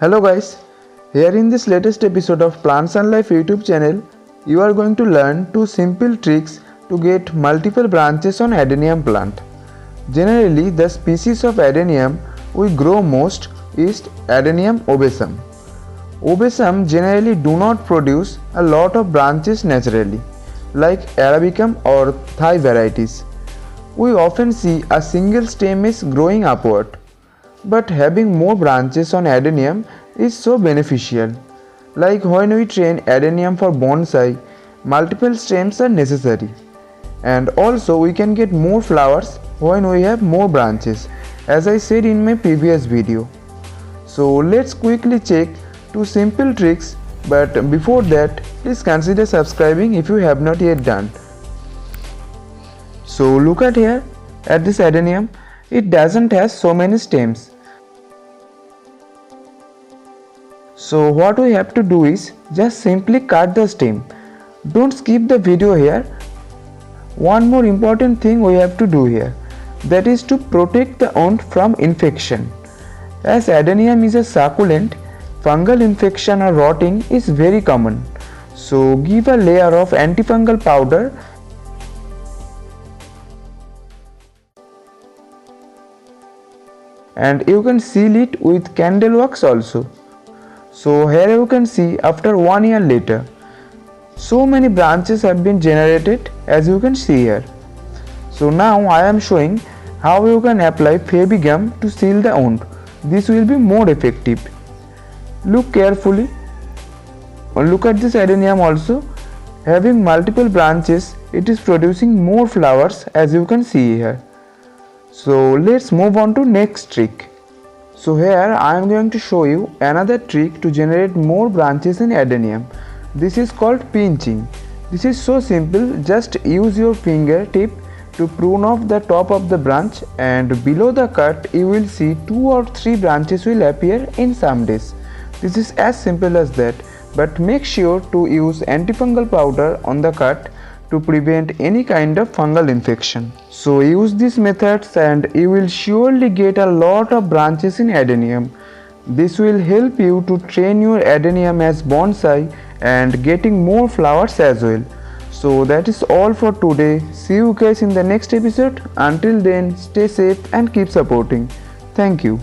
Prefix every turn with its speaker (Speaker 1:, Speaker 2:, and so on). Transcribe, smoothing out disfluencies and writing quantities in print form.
Speaker 1: Hello guys, here in this latest episode of Plants and Life YouTube channel, you are going to learn 2 simple tricks to get multiple branches on Adenium plant. Generally, the species of Adenium we grow most is Adenium obesum. Obesum generally do not produce a lot of branches naturally, like Arabicum or Thai varieties. We often see a single stem is growing upward. But having more branches on Adenium is so beneficial. Like when we train Adenium for bonsai, multiple stems are necessary. And also we can get more flowers when we have more branches, as I said in my previous video. So let's quickly check 2 simple tricks, but before that, please consider subscribing if you have not yet done. So look at here, at this Adenium, it doesn't have so many stems. So what we have to do is just simply cut the stem. Don't skip the video here. One more important thing we have to do here, that is to protect the wound from infection. As Adenium is a succulent, fungal infection or rotting is very common. So give a layer of antifungal powder and you can seal it with candle wax also. So here you can see after 1 year later, so many branches have been generated, as you can see here. So now I am showing how you can apply fevigum to seal the wound. This will be more effective. Look carefully. Look at this Adenium also. Having multiple branches, it is producing more flowers, as you can see here. So let's move on to next trick. So here I am going to show you another trick to generate more branches in Adenium. This is called pinching. This is so simple, just use your fingertip to prune off the top of the branch, and below the cut you will see 2 or 3 branches will appear in some days. This is as simple as that, but make sure to use antifungal powder on the cut to prevent any kind of fungal infection. So use these methods and you will surely get a lot of branches in Adenium. This will help you to train your Adenium as bonsai and getting more flowers as well. So that is all for today. See you guys in the next episode. Until then, stay safe and keep supporting. Thank you.